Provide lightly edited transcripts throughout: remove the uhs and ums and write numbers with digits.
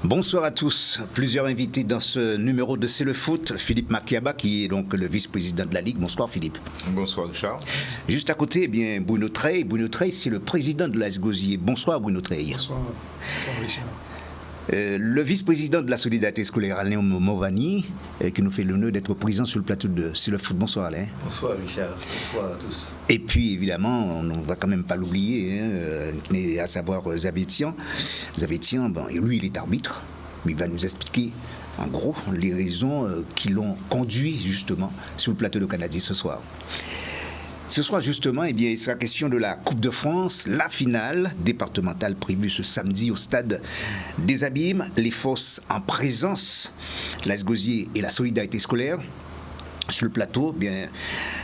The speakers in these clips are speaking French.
Bonsoir à tous. Plusieurs invités dans ce numéro de C'est le foot. Philippe Makiaba, qui est donc le vice-président de la Ligue. Bonsoir Philippe. Bonsoir Richard. Juste à côté, Bruno Treille. Bruno Treille, c'est le président de l'AS Gosier. Bonsoir Bruno Treille. Bonsoir Richard. Le vice-président de la solidarité scolaire, Alain Movani, qui nous fait l'honneur d'être présent sur le plateau de C'est le foot. Bonsoir Alain. Bonsoir Richard, bonsoir à tous. Et puis évidemment, on ne va quand même pas l'oublier, à savoir Zabetian. Zabetian, lui il est arbitre, mais il va nous expliquer en gros les raisons qui l'ont conduit justement sur le plateau de Canadi ce soir. Ce soir, justement, il sera question de la Coupe de France, la finale départementale prévue ce samedi au stade des Abîmes. Les forces en présence, l'AS Gosier et la solidarité scolaire, sur le plateau,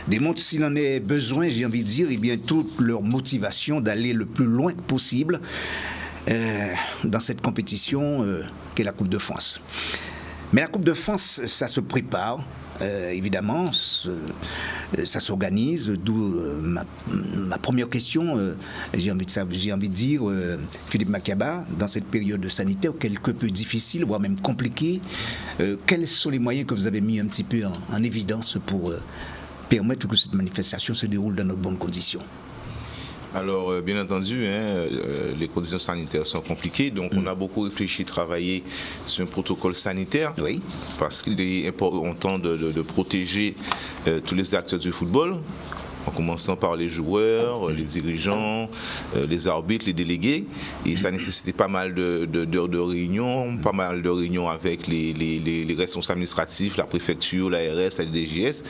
démontrent s'il en est besoin, j'ai envie de dire, toute leur motivation d'aller le plus loin possible dans cette compétition qu'est la Coupe de France. Mais la Coupe de France, ça se prépare. Évidemment, ça s'organise, d'où ma première question, j'ai envie de dire, Philippe Makiaba, dans cette période sanitaire quelque peu difficile, voire même compliquée, quels sont les moyens que vous avez mis un petit peu en évidence pour permettre que cette manifestation se déroule dans de bonnes conditions? Alors, bien entendu, les conditions sanitaires sont compliquées, donc on a beaucoup réfléchi, travaillé sur un protocole sanitaire, oui, parce qu'il est important de protéger tous les acteurs du football, en commençant par les joueurs, les dirigeants, les arbitres, les délégués. Et ça nécessitait pas mal d'heures de réunion, pas mal de réunions avec les responsables administratifs, la préfecture, l'ARS, la DGS,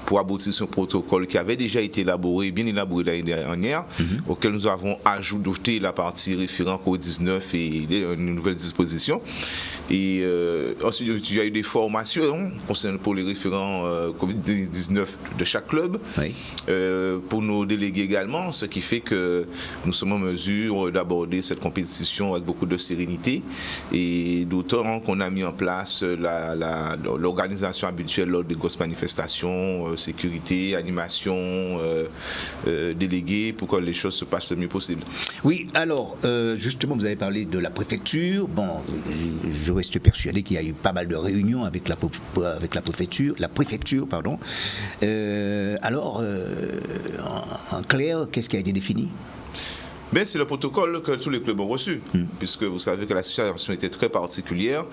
pour aboutir sur un protocole qui avait déjà été bien élaboré l'année dernière, auquel nous avons ajouté la partie référent Covid-19 et une nouvelle disposition. Et ensuite, il y a eu des formations pour les référents Covid-19 de chaque club. Oui. Pour nos délégués également, ce qui fait que nous sommes en mesure d'aborder cette compétition avec beaucoup de sérénité, et d'autant qu'on a mis en place l'organisation habituelle lors des grosses manifestations, sécurité, animation, délégués, pour que les choses se passent le mieux possible. Oui, alors justement vous avez parlé de la préfecture. Bon, je reste persuadé qu'il y a eu pas mal de réunions avec la préfecture, pardon. Alors, en clair, qu'est-ce qui a été défini? C'est le protocole que tous les clubs ont reçu, puisque vous savez que la situation était très particulière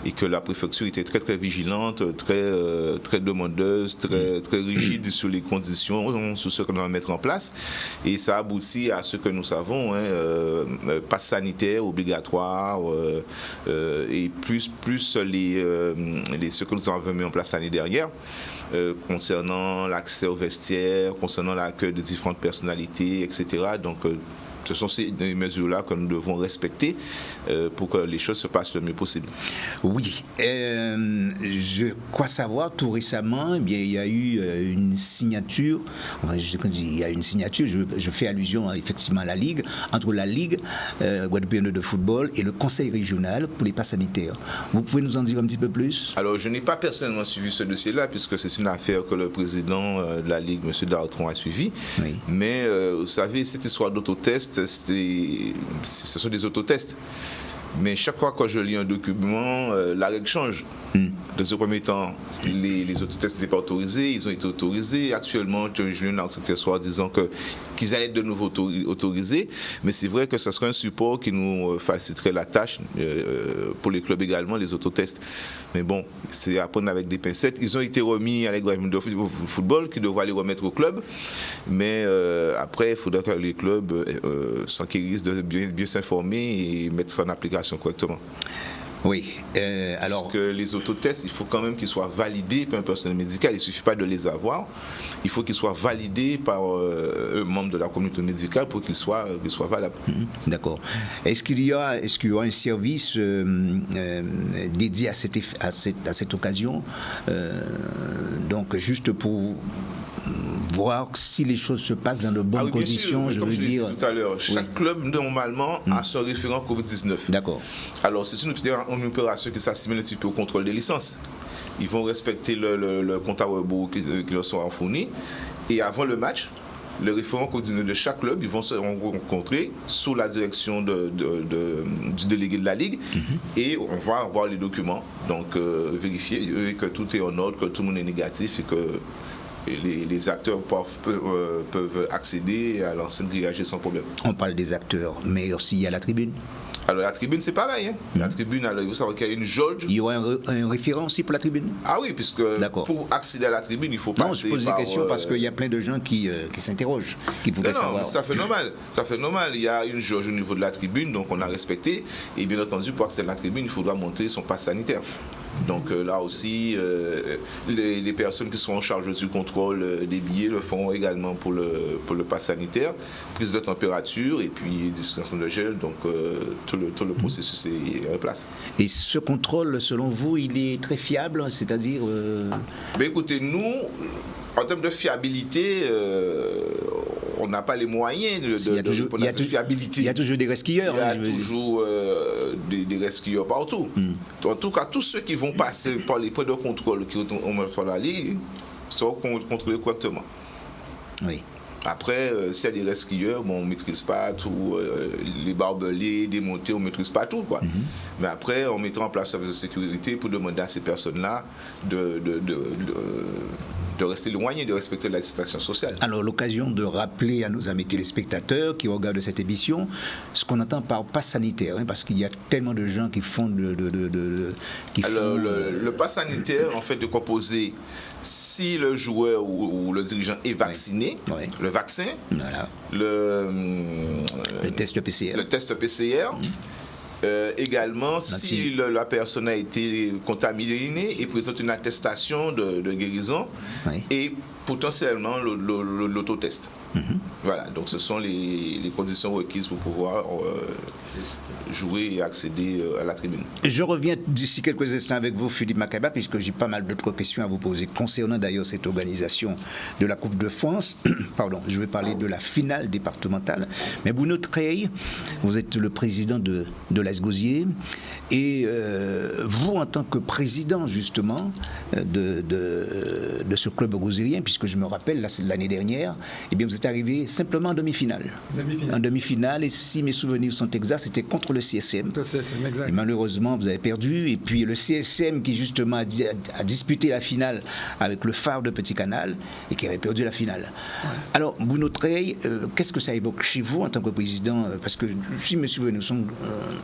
et que la préfecture était très très vigilante, très demandeuse, très rigide sur les conditions, sur ce qu'on va mettre en place. Et ça aboutit à ce que nous savons, passe sanitaire obligatoire, et plus ce que nous avons mis en place l'année dernière. Concernant l'accès aux vestiaires, concernant l'accueil de différentes personnalités, etc. Donc, ce sont ces mesures-là que nous devons respecter pour que les choses se passent le mieux possible. Oui. Je crois savoir, tout récemment, il y a eu une signature, je fais allusion effectivement à la Ligue, entre la Ligue guadeloupéenne de football et le Conseil régional pour les passes sanitaires. Vous pouvez nous en dire un petit peu plus? Alors, je n'ai pas personnellement suivi ce dossier-là, puisque c'est une affaire que le président de la Ligue, M. Dartron, a suivi. Oui. Mais vous savez, cette histoire d'autotest, ce sont des autotests. Mais chaque fois que je lis un document, la règle change. Dans ce premier temps, les autotests n'étaient pas autorisés, ils ont été autorisés. Actuellement, j'ai lu un article ce soir disant qu'ils allaient être de nouveau autorisés. Mais c'est vrai que ce serait un support qui nous faciliterait la tâche pour les clubs également, les autotests. Mais bon, c'est à prendre avec des pincettes. Ils ont été remis à l'Aiguille de football qui devra les remettre au club. Mais après, il faudra que les clubs s'enquérissent de bien s'informer et mettre ça en application correctement. Oui, alors... Parce que les autotests, il faut quand même qu'ils soient validés par un personnel médical. Il ne suffit pas de les avoir. Il faut qu'ils soient validés par un membre de la communauté médicale pour qu'ils soient valables. D'accord. Est-ce qu'il y aura un service dédié à cette occasion, donc juste pour voir si les choses se passent dans de bonnes conditions, sûr, je veux dire. Tout à l'heure, chaque club normalement a son référent Covid-19. D'accord. Alors c'est une opération qui s'assimile un petit peu au contrôle des licences. Ils vont respecter le compte à rebours qui leur sera fourni, et avant le match, les référents coordinateurs de chaque club, ils vont se rencontrer sous la direction du délégué de la Ligue et on va avoir les documents, donc vérifier que tout est en ordre, que tout le monde est négatif et que les acteurs peuvent accéder à l'enceinte grillagée sans problème. On parle des acteurs, mais aussi il y a la tribune. Alors la tribune c'est pareil, hein. La tribune, alors, vous savez qu'il y a une jauge. Il y aura un référent aussi pour la tribune? Ah oui, puisque pour accéder à la tribune, il faut passer par... Non, je pose des questions parce qu'il y a plein de gens qui s'interrogent, qui voudraient savoir. Non, ça fait normal. Ça fait normal. Il y a une jauge au niveau de la tribune, donc on a respecté. Et bien entendu, pour accéder à la tribune, il faudra monter son pass sanitaire. Donc là aussi, les personnes qui sont en charge du contrôle des billets le font également pour le pass sanitaire, prise de température et puis distribution de gel. Donc tout le processus est en place. Et ce contrôle, selon vous, il est très fiable, c'est-à-dire Ben écoutez, nous, en termes de fiabilité, on n'a pas les moyens de fiabilité. Il y a toujours des resquilleurs. Il y a toujours des resquilleurs partout. En tout cas, tous ceux qui vont passer par les points de contrôle qui vont faire la Ligue seront contrôlés correctement. Oui. Après, s'il y a des resquilleurs, bon, on ne maîtrise pas tout, les barbelés, démonter, on ne maîtrise pas tout, quoi. Mais après, on mettra en place un service de sécurité pour demander à ces personnes-là de rester éloignées, de respecter la distanciation sociale. Alors, l'occasion de rappeler à nos amis téléspectateurs qui regardent cette émission ce qu'on entend par pass sanitaire, hein, parce qu'il y a tellement de gens qui font Alors, le pass sanitaire, en fait, est composé si le joueur ou le dirigeant est vacciné, le vaccin, voilà. le test PCR. Le test PCR. Également, si la personne a été contaminée et présente une attestation de guérison et potentiellement l'autotest. Voilà, donc ce sont les conditions requises pour pouvoir jouer et accéder à la tribune. Je reviens d'ici quelques instants avec vous, Philippe Makeba, puisque j'ai pas mal d'autres questions à vous poser concernant d'ailleurs cette organisation de la Coupe de France. Pardon, je vais parler de la finale départementale. Mais Bruno Treille, vous êtes le président de l'AS Gosier et vous, en tant que président justement de ce club gosérien, puisque je me rappelle l'année dernière, eh bien vous êtes arrivé simplement en demi-finale. En demi-finale, et si mes souvenirs sont exacts, c'était contre le CSM. Le CSM, exact. Et malheureusement, vous avez perdu. Et puis le CSM qui justement a disputé la finale avec le Phare de Petit Canal et qui avait perdu la finale. Ouais. Alors, Bruno Treille, qu'est-ce que ça évoque chez vous en tant que président? Parce que si mes souvenirs sont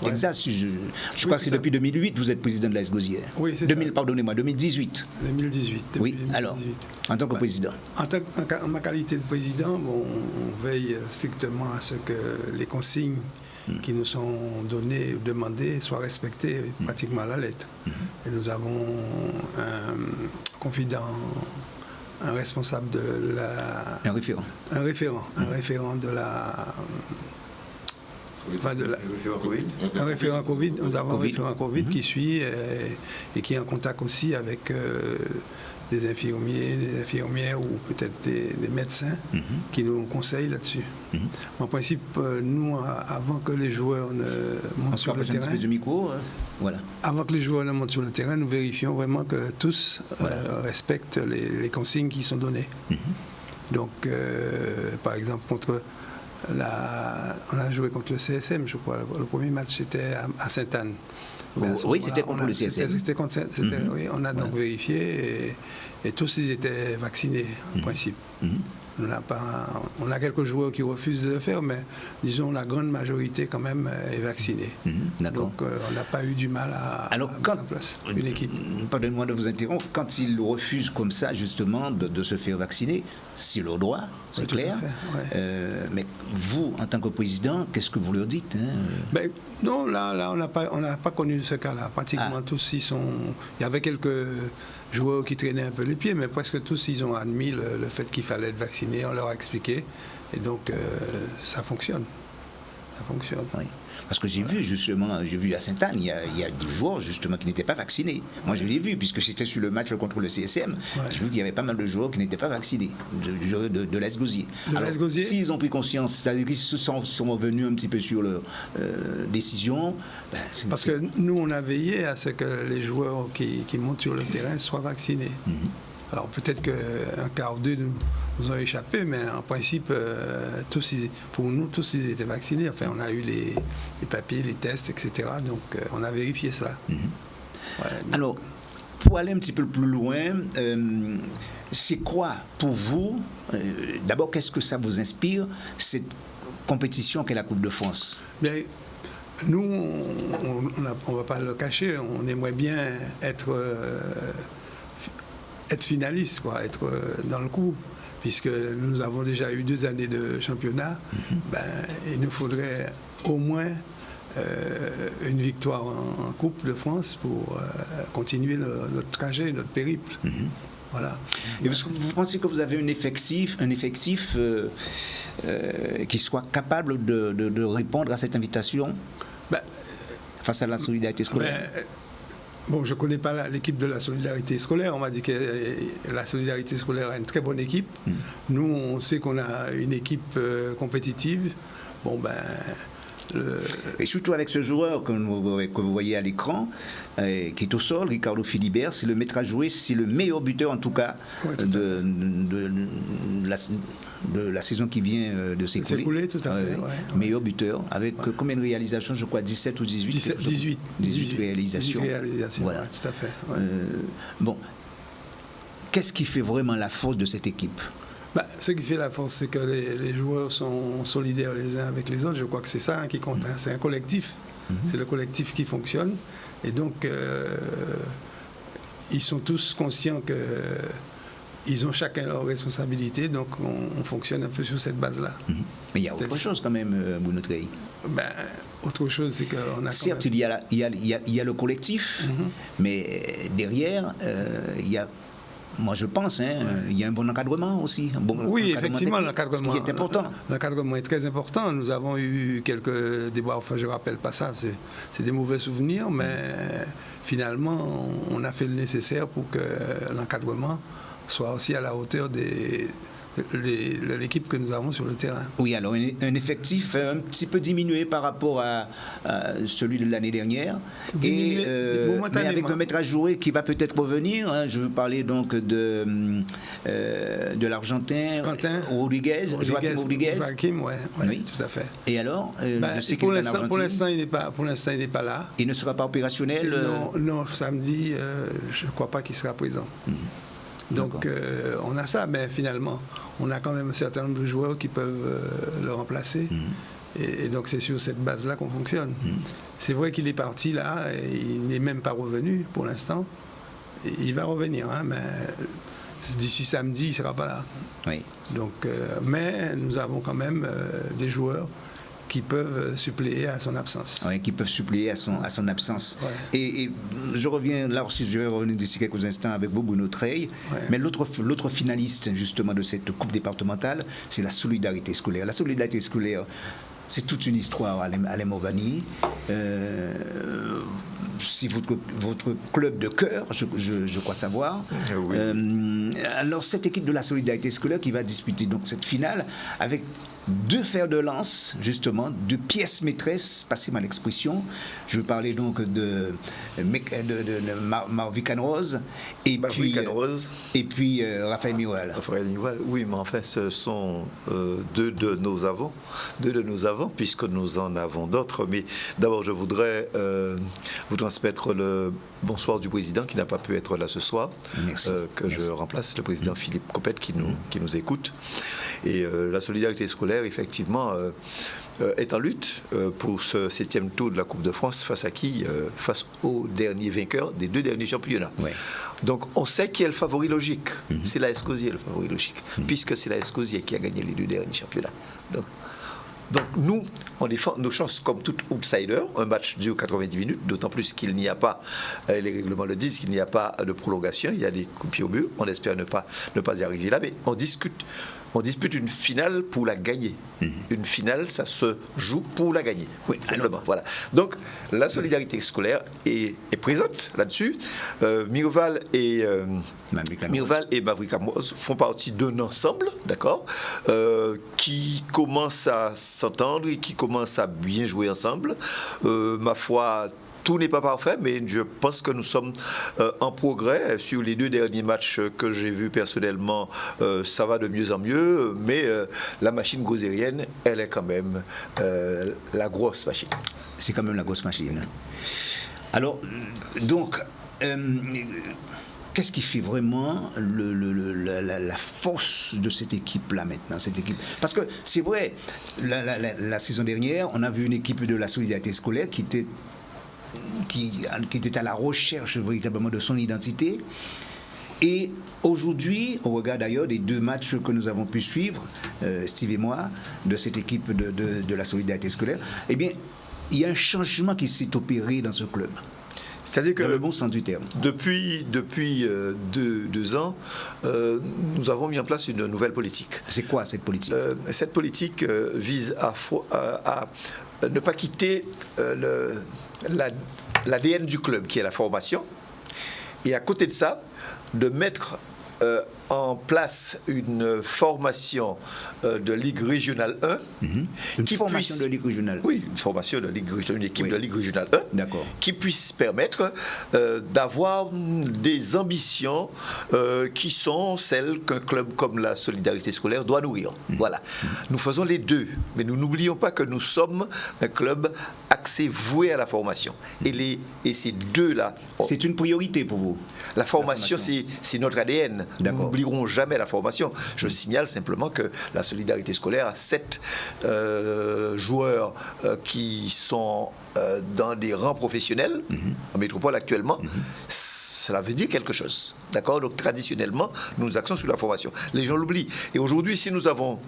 exacts, je crois que c'est depuis 2008 vous êtes président de l'AS Gosier. Oui, c'est 2000, pardonnez-moi, 2018. 2018. Oui, 2018. alors, en tant que président. En ma qualité de président, on veille strictement à ce que les consignes qui nous sont données, demandées, soient respectées pratiquement à la lettre. Et nous avons un confident, un responsable de la... Un référent. Un référent de la... Un référent Covid. Nous avons un référent Covid qui suit et qui est en contact aussi avec des infirmiers, des infirmières ou peut-être des médecins qui nous conseillent là-dessus. En principe, nous, avant que les joueurs ne montent sur le terrain, voilà. Avant que les joueurs ne montent sur le terrain, nous vérifions vraiment que tous respectent les consignes qui sont données. Donc, par exemple, on a joué contre le CSM, je crois. Le premier match était à Sainte-Anne. Oui, c'était contre le CSM. Oui, on a donc vérifié et tous ils étaient vaccinés en principe. On a quelques joueurs qui refusent de le faire, mais disons la grande majorité quand même est vaccinée. Donc on n'a pas eu du mal à mettre en place une équipe. Pardonnez-moi de vous interrompre. Quand ils refusent comme ça justement de se faire vacciner, c'est leur droit, c'est clair. Mais vous, en tant que président, qu'est-ce que vous leur dites non, là on n'a pas connu ce cas-là. Pratiquement tous ils sont. Il y avait quelques joueurs qui traînaient un peu les pieds, mais presque tous ils ont admis le fait qu'il fallait être vacciné, on leur a expliqué, et donc ça fonctionne. Ça fonctionne. Oui. Parce que j'ai vu à Sainte-Anne, il y a des joueurs justement qui n'étaient pas vaccinés. Moi je l'ai vu, puisque c'était sur le match contre le CSM, j'ai vu qu'il y avait pas mal de joueurs qui n'étaient pas vaccinés, de l'AS Gosier. Alors, s'ils ont pris conscience, c'est-à-dire qu'ils sont revenus un petit peu sur leur décision. Parce que nous, on a veillé à ce que les joueurs qui montent sur le terrain soient vaccinés. Alors peut-être qu'un cas ou deux nous ont échappé, mais en principe, pour nous, tous ils étaient vaccinés. Enfin, on a eu les papiers, les tests, etc. Donc on a vérifié ça. Ouais. Alors, pour aller un petit peu plus loin, c'est quoi pour vous, d'abord, qu'est-ce que ça vous inspire, cette compétition qu'est la Coupe de France? Bien, nous, on ne va pas le cacher, on aimerait bien être finaliste, quoi, être dans le coup, puisque nous avons déjà eu 2 années de championnat. Il nous faudrait au moins une victoire en Coupe de France pour continuer notre trajet, notre périple. Voilà. Et vous pensez que vous avez un effectif qui soit capable de répondre à cette invitation face à la solidarité scolaire? Bon, je ne connais pas l'équipe de la solidarité scolaire. On m'a dit que la solidarité scolaire a une très bonne équipe. Nous, on sait qu'on a une équipe compétitive. Bon, Et surtout avec ce joueur que vous voyez à l'écran, qui est au sol, Ricardo Philibert, c'est le maître à jouer, c'est le meilleur buteur en tout cas de la saison qui vient de s'écouler. Tout à fait. Meilleur buteur, avec combien de réalisations, je crois 17 ou 18 18 réalisations. 18 réalisations, voilà. Tout à fait. Bon, qu'est-ce qui fait vraiment la force de cette équipe? Ce qui fait la force, c'est que les joueurs sont solidaires les uns avec les autres. Je crois que c'est ça qui compte. C'est un collectif. C'est le collectif qui fonctionne. Et donc, ils sont tous conscients qu'ils ont chacun leur responsabilité. Donc, on fonctionne un peu sur cette base-là. Mais il y a autre chose quand même, Bruno Treille. Autre chose, c'est qu'on a... Certes, il y a le collectif, mais derrière, il y a... Moi, je pense, il y a un bon encadrement aussi. Oui, effectivement, l'encadrement. Ce qui est important. L'encadrement est très important. Nous avons eu quelques débats, enfin, je ne rappelle pas ça, c'est des mauvais souvenirs, mais finalement, on a fait le nécessaire pour que l'encadrement soit aussi à la hauteur de l'équipe que nous avons sur le terrain. Oui, alors un effectif un petit peu diminué par rapport à celui de l'année dernière. Mais avec un maître à jouer qui va peut-être revenir. Je veux parler donc de l'Argentin Rodriguez. Joaquim, oui, tout à fait. Et alors, je sais pour l'instant, il n'est pas là. Il ne sera pas opérationnel? Non, samedi, je ne crois pas qu'il sera présent. Donc on a ça, mais finalement, on a quand même un certain nombre de joueurs qui peuvent le remplacer. Et donc c'est sur cette base-là qu'on fonctionne. C'est vrai qu'il est parti là, et il n'est même pas revenu pour l'instant. Il va revenir, mais d'ici samedi, il ne sera pas là. Oui. Donc, mais nous avons quand même des joueurs qui peuvent suppléer à son absence. Oui, qui peuvent suppléer à son absence. Ouais. Et je reviens, là aussi je vais revenir d'ici quelques instants avec vous, Bruno Treille, mais l'autre finaliste justement de cette coupe départementale, c'est la solidarité scolaire. La solidarité scolaire, c'est toute une histoire, Alain Movani. C'est votre club de cœur, je crois savoir. Oui. Alors cette équipe de la solidarité scolaire qui va disputer donc cette finale avec 2 fers de lance, justement, 2 pièces maîtresses, passez-moi l'expression. Je veux parler donc de Marvin Canrose et puis Raphaël Miroual. Raphaël Miroual, oui, mais enfin, ce sont 2 de nos avants, puisque nous en avons d'autres. Mais d'abord, je voudrais vous transmettre le bonsoir du président qui n'a pas pu être là ce soir, je remplace, le président Philippe Copette qui nous écoute. Et la solidarité scolaire, effectivement, est en lutte pour ce 7e tour de la Coupe de France. Face à qui? Face au dernier vainqueur des 2 derniers championnats. Ouais. Donc on sait qui est le favori logique. C'est la Escosier le favori logique, puisque c'est la Escosier qui a gagné les 2 derniers championnats. Donc nous, on défend nos chances comme tout outsider. Un match dure 90 minutes, d'autant plus qu'il n'y a pas, les règlements le disent, qu'il n'y a pas de prolongation, il y a des coups de pied au mur. On espère ne pas y arriver là, mais on dispute une finale pour la gagner. Une finale, ça se joue pour la gagner. Oui, simplement. Voilà. Donc, la solidarité scolaire est présente là-dessus. Miroual et Maverick Camoz font partie d'un ensemble, d'accord, qui commence à s'entendre et qui commence à bien jouer ensemble. Ma foi, tout n'est pas parfait, mais je pense que nous sommes en progrès. Sur les 2 derniers matchs que j'ai vus personnellement, ça va de mieux en mieux, mais la machine gozérienne, elle est quand même la grosse machine. C'est quand même la grosse machine. Alors, donc, qu'est-ce qui fait vraiment la force de cette équipe-là maintenant, cette équipe? Parce que c'est vrai, la saison dernière, on a vu une équipe de la solidarité scolaire qui était à la recherche véritablement de son identité. Et aujourd'hui, au regard d'ailleurs des 2 matchs que nous avons pu suivre, Steve et moi, de cette équipe de la solidarité scolaire, eh bien, il y a un changement qui s'est opéré dans ce club. C'est-à-dire que, dans le bon sens du terme. Depuis 2 ans, nous avons mis en place une nouvelle politique. C'est quoi cette politique? Cette politique vise à ne pas quitter l'ADN du club, qui est la formation, et à côté de ça, de mettre en place une formation de Ligue régionale 1. Une formation de Ligue régionale. Oui, une formation de Ligue régionale, une équipe de Ligue régionale 1. D'accord. Qui puisse permettre d'avoir des ambitions qui sont celles qu'un club comme la Solidarité scolaire doit nourrir. Voilà. Nous faisons les 2, mais nous n'oublions pas que nous sommes un club axé, voué à la formation. Et ces 2-là... C'est une priorité pour vous? La formation, c'est notre ADN. Nous n'oublierons jamais la formation. Je signale simplement que la Solidarité scolaire a 7 joueurs qui sont dans des rangs professionnels en métropole actuellement. Cela veut dire quelque chose. D'accord? Donc traditionnellement, nous nous axons sur la formation. Les gens l'oublient. Et aujourd'hui, si nous avons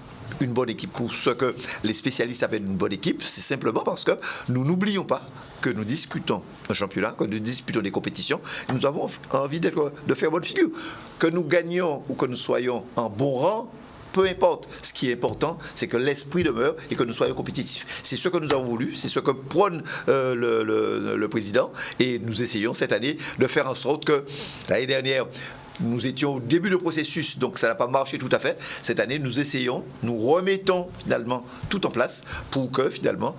une bonne équipe, pour ce que les spécialistes appellent une bonne équipe, c'est simplement parce que nous n'oublions pas que nous discutons un championnat, que nous disputons des compétitions, et nous avons envie de faire bonne figure. Que nous gagnions ou que nous soyons en bon rang, peu importe. Ce qui est important, c'est que l'esprit demeure et que nous soyons compétitifs. C'est ce que nous avons voulu, c'est ce que prône le président, et nous essayons cette année de faire en sorte que l'année dernière, nous étions au début du processus, donc ça n'a pas marché tout à fait. Cette année, nous essayons, nous remettons finalement tout en place pour que finalement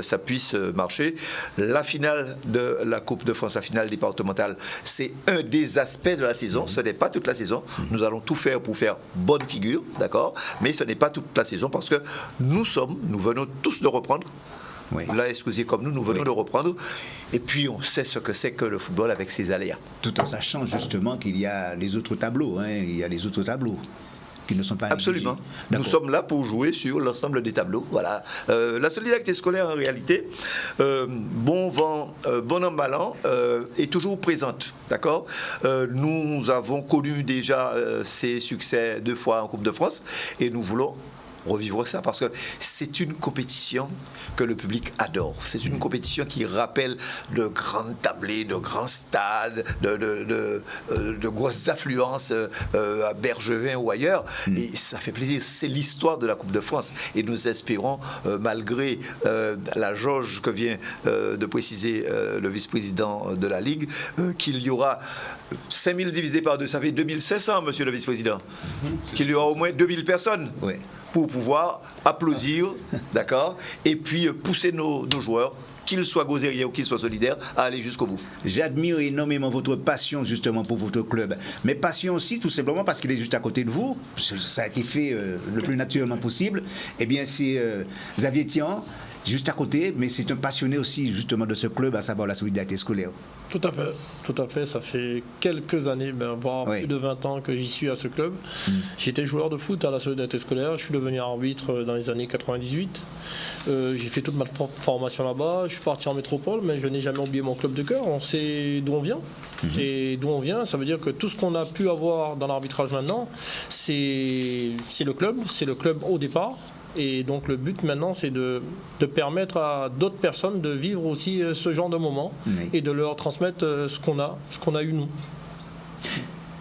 ça puisse marcher. La finale de la Coupe de France, la finale départementale, c'est un des aspects de la saison. Ce n'est pas toute la saison. Nous allons tout faire pour faire bonne figure, d'accord? Mais ce n'est pas toute la saison parce que nous venons tous de reprendre. Oui. Là, excusez comme nous venons de reprendre. Et puis, on sait ce que c'est que le football avec ses aléas. Tout en sachant justement qu'il y a les autres tableaux. Il y a les autres tableaux qui ne sont pas absolument. Nous sommes là pour jouer sur l'ensemble des tableaux. Voilà. La solidarité scolaire, en réalité, bon vent, bon an, mal an, est toujours présente. D'accord? Nous avons connu déjà ces succès 2 fois en Coupe de France et nous voulons revivre ça parce que c'est une compétition que le public adore. C'est une compétition qui rappelle de grandes tablées, de grands stades, de grosses affluences à Bergevin ou ailleurs. Et ça fait plaisir. C'est l'histoire de la Coupe de France. Et nous espérons, malgré la jauge que vient de préciser le vice-président de la Ligue, qu'il y aura 5000 divisé par 2, ça fait 2500, monsieur le vice-président. Qu'il y aura au moins 2000 personnes. Oui. Pour pouvoir applaudir, d'accord, et puis pousser nos joueurs, qu'ils soient gozériens ou qu'ils soient solidaires, à aller jusqu'au bout. J'admire énormément votre passion justement pour votre club, mais passion aussi tout simplement parce qu'il est juste à côté de vous. Ça a été fait le plus naturellement possible. Eh bien, c'est Xavier Tian, juste à côté, mais c'est un passionné aussi justement de ce club, à savoir la solidarité scolaire. Tout à fait. Ça fait quelques années, voire plus de 20 ans que j'y suis à ce club. J'étais joueur de foot à la solidarité scolaire, je suis devenu arbitre dans les années 98. J'ai fait toute ma formation là-bas, je suis parti en métropole, mais je n'ai jamais oublié mon club de cœur. On sait d'où on vient. Et d'où on vient, ça veut dire que tout ce qu'on a pu avoir dans l'arbitrage maintenant, c'est le club au départ. Et donc le but maintenant, c'est de permettre à d'autres personnes de vivre aussi ce genre de moment et de leur transmettre ce qu'on a eu nous.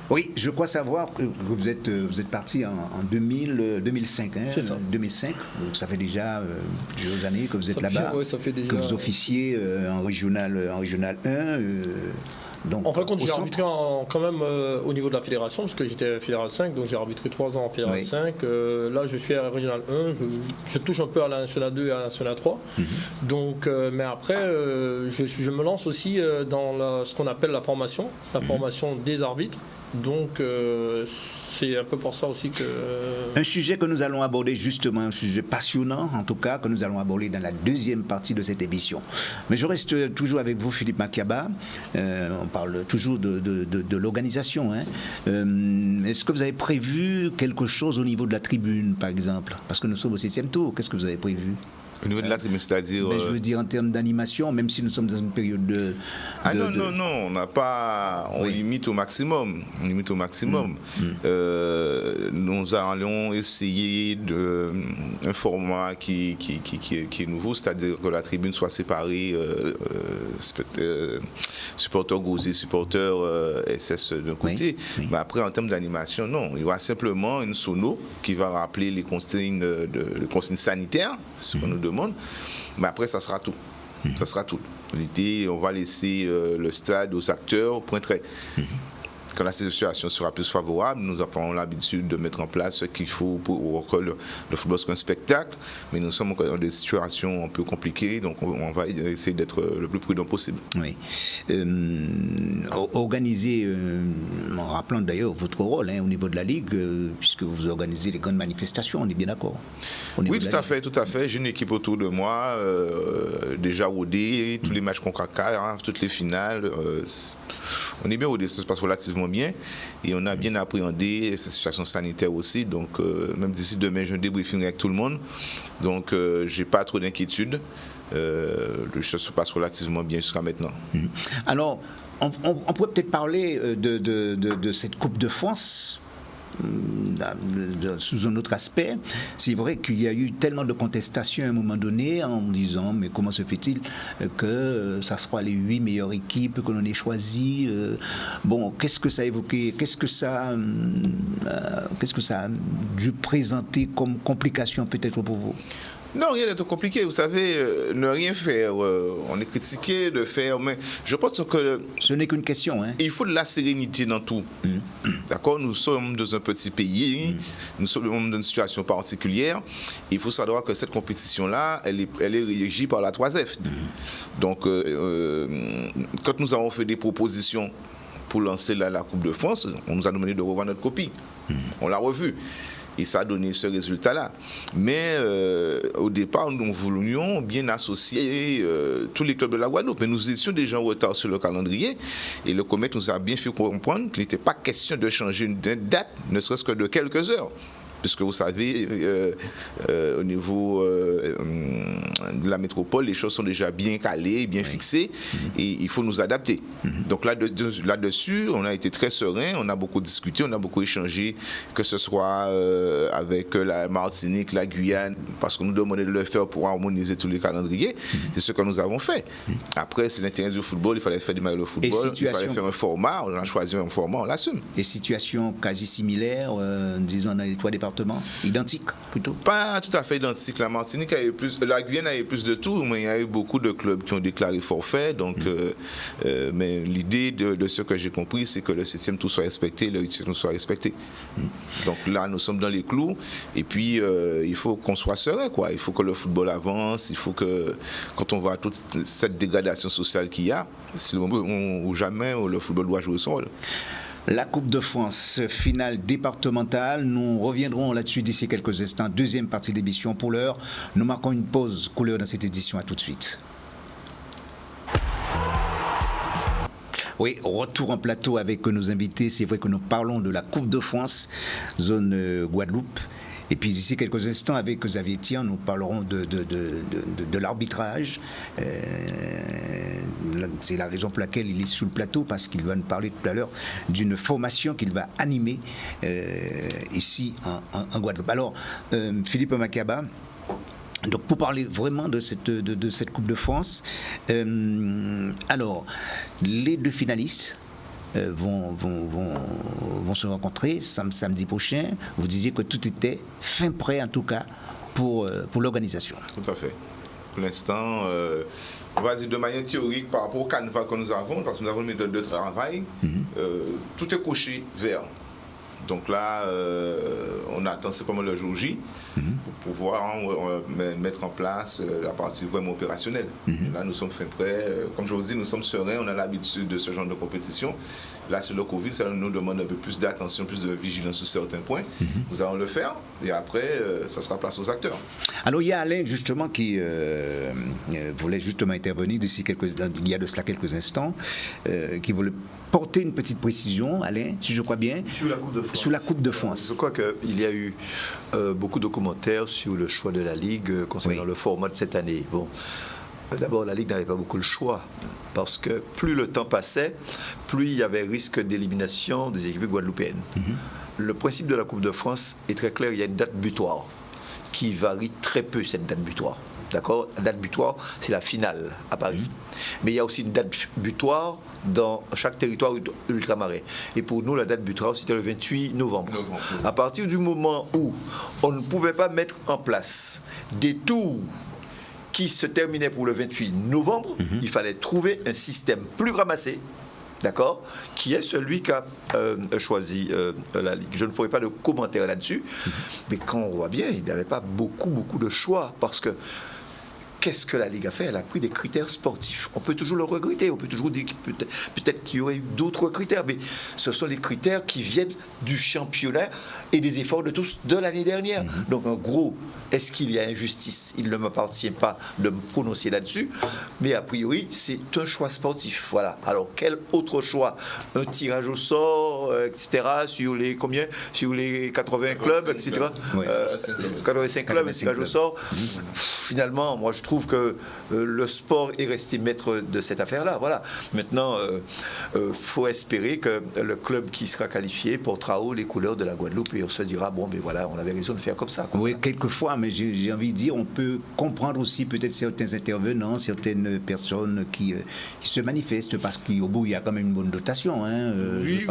Oui, je crois savoir que vous êtes parti en 2005. C'est ça. 2005, donc ça fait déjà plusieurs années que vous êtes là-bas, ça fait déjà, que vous officiez en régional 1. Donc, en fin de compte, au j'ai centre. arbitré quand même au niveau de la fédération, parce que j'étais fédéral 5, donc j'ai arbitré 3 ans en fédéral Oui. 5. Là, je suis à régional 1, je touche un peu à la nationale 2 et à la nationale 3. Donc, mais après, je me lance aussi dans ce qu'on appelle la formation des arbitres. Donc, c'est un peu pour ça aussi que... Un sujet que nous allons aborder justement, un sujet passionnant en tout cas, que nous allons aborder dans la deuxième partie de cette émission. Mais je reste toujours avec vous, Philippe Makiaba. On parle toujours de l'organisation. Hein. Est-ce que vous avez prévu quelque chose au niveau de la tribune, par exemple? Parce que nous sommes au 7e tour. Qu'est-ce que vous avez prévu? Au niveau de la tribune, c'est-à-dire... Mais je veux dire en termes d'animation, même si nous sommes dans une période de... non, on n'a pas... On limite au maximum. On limite au maximum. Nous allons essayer un format qui est nouveau, c'est-à-dire que la tribune soit séparée, supporters Gozé, supporters SS d'un côté. Oui. Mais après, en termes d'animation, non. Il y aura simplement une sono qui va rappeler les consignes sanitaires, ce qu'on nous demande. Mais après, ça sera tout. Ça sera tout. L'idée, on va laisser le stade aux acteurs, point trait. Quand la situation sera plus favorable, nous avons l'habitude de mettre en place ce qu'il faut pour que le football soit un spectacle. Mais nous sommes dans des situations un peu compliquées, donc on va essayer d'être le plus prudent possible. Oui. Organiser, en rappelant d'ailleurs votre rôle au niveau de la Ligue, puisque vous organisez les grandes manifestations, on est bien d'accord? Oui, tout à fait. J'ai une équipe autour de moi, déjà rodée, tous les matchs CONCACAF, toutes les finales. On est bien rodé, ça se passe relativement bien et on a bien appréhendé cette situation sanitaire aussi. Donc, même d'ici demain, je débriefing avec tout le monde. Donc, je n'ai pas trop d'inquiétude. Les choses se passent relativement bien jusqu'à maintenant. Alors, on pourrait peut-être parler de cette Coupe de France. Sous un autre aspect, c'est vrai qu'il y a eu tellement de contestations à un moment donné en disant mais comment se fait-il que ça sera les 8 meilleures équipes que l'on ait choisies. Bon, qu'est-ce que ça a évoqué, qu'est-ce que ça a dû présenter comme complication peut-être pour vous? Non, rien n'est compliqué. Vous savez, ne rien faire. On est critiqué de faire, mais je pense que... Ce n'est qu'une question. Hein. Il faut de la sérénité dans tout. D'accord? Nous sommes dans un petit pays, nous sommes dans une situation particulière. Il faut savoir que cette compétition-là, elle est régie par la 3F. Donc, quand nous avons fait des propositions pour lancer la Coupe de France, on nous a demandé de revoir notre copie. On l'a revue. Et ça a donné ce résultat-là. Mais au départ, nous voulions bien associer tous les clubs de la Guadeloupe. Mais nous étions déjà en retard sur le calendrier. Et le COMET nous a bien fait comprendre qu'il n'était pas question de changer une date, ne serait-ce que de quelques heures. Puisque vous savez, au niveau de la métropole, les choses sont déjà bien calées, bien fixées, et il faut nous adapter. Donc là-dessus, on a été très serein, on a beaucoup discuté, on a beaucoup échangé, que ce soit avec la Martinique, la Guyane, parce qu'on nous demandait de le faire pour harmoniser tous les calendriers. C'est ce que nous avons fait. Après, c'est l'intérêt du football, il fallait faire du mal au football, il fallait faire un format, on a choisi un format, on l'assume. Et situation quasi similaire, disons, dans les 3 départements? Identique plutôt? Pas tout à fait identique. La Martinique a eu plus, la Guyane a eu plus de tout, mais il y a eu beaucoup de clubs qui ont déclaré forfait. Donc, mais l'idée de ce que j'ai compris, c'est que le 7e tour soit respecté, le 8e tour soit respecté. Donc là, nous sommes dans les clous. Et puis, il faut qu'on soit serein, quoi. Il faut que le football avance. Il faut que, quand on voit toute cette dégradation sociale qu'il y a, c'est le moment où jamais le football doit jouer son rôle. La Coupe de France, finale départementale. Nous reviendrons là-dessus d'ici quelques instants. Deuxième partie de l'émission. Pour l'heure, nous marquons une pause couleur dans cette édition. À tout de suite. Oui, retour en plateau avec nos invités. C'est vrai que nous parlons de la Coupe de France, zone Guadeloupe. Et puis d'ici quelques instants, avec Xavier Thian, nous parlerons de l'arbitrage. C'est la raison pour laquelle il est sous le plateau, parce qu'il va nous parler tout à l'heure d'une formation qu'il va animer ici en Guadeloupe. Alors, Philippe Makiaba, donc pour parler vraiment de cette Coupe de France, alors, les 2 finalistes vont se rencontrer samedi prochain. Vous disiez que tout était fin prêt, en tout cas, pour l'organisation. Tout à fait. pour l'instant, on va dire de manière théorique par rapport au canevas que nous avons, parce que nous avons une méthode de travail, tout est coché vert. Donc là, on attend simplement le jour J pour pouvoir mettre en place la partie vraiment opérationnelle. Là, nous sommes fin prêts. Comme je vous dis, nous sommes sereins, on a l'habitude de ce genre de compétition. Là, sur le Covid, ça nous demande un peu plus d'attention, plus de vigilance sur certains points. Nous allons le faire et après, ça sera place aux acteurs. Alors, il y a Alain, justement, qui voulait justement intervenir il y a de cela quelques instants, qui voulait porter une petite précision, Alain, si je crois bien. Sur la Coupe de France. Sur la Coupe de France. Je crois qu'il y a eu beaucoup de commentaires sur le choix de la Ligue concernant le format de cette année. Bon, d'abord, la Ligue n'avait pas beaucoup le choix, parce que plus le temps passait, plus il y avait risque d'élimination des équipes guadeloupéennes. Le principe de la Coupe de France est très clair, il y a une date butoir qui varie très peu, cette date butoir. D'accord ? La date butoir, c'est la finale à Paris. Mais il y a aussi une date butoir dans chaque territoire ultramarin. Et pour nous, la date butoir, c'était le 28 novembre. À partir du moment où on ne pouvait pas mettre en place des tours qui se terminaient pour le 28 novembre, il fallait trouver un système plus ramassé, d'accord, qui est celui qu'a choisi la Ligue. Je ne ferai pas de commentaires là-dessus, mais quand on voit bien, il n'y avait pas beaucoup de choix, parce que qu'est-ce que la Ligue a fait ? Elle a pris des critères sportifs. On peut toujours le regretter, on peut toujours dire peut-être qu'il y aurait eu d'autres critères, mais ce sont les critères qui viennent du championnat et des efforts de tous de l'année dernière. Donc en gros, est-ce qu'il y a injustice ? Il ne m'appartient pas de me prononcer là-dessus, mais a priori, c'est un choix sportif. Voilà. Alors quel autre choix ? Un tirage au sort, etc., sur les combien ? Sur les 80 clubs, etc. 85 clubs, un tirage au sort. Finalement, moi je trouve que le sport est resté maître de cette affaire-là. Voilà. Maintenant, faut espérer que le club qui sera qualifié portera haut les couleurs de la Guadeloupe et on se dira, bon, mais voilà, on avait raison de faire comme ça. Oui, quelquefois, mais j'ai envie de dire, on peut comprendre aussi peut-être certains intervenants, certaines personnes qui se manifestent, parce qu'au bout, il y a quand même une bonne dotation. Hein, oui,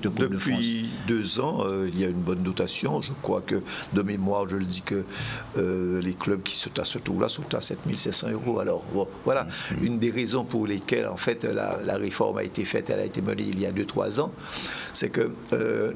depuis 2 ans, il y a une bonne dotation. Je crois que, de mémoire, je le dis que les clubs qui sont à ce tour-là sont à 7 500 €. Alors, bon, voilà, une des raisons pour lesquelles, en fait, la réforme a été faite, elle a été menée il y a 2-3 ans, c'est que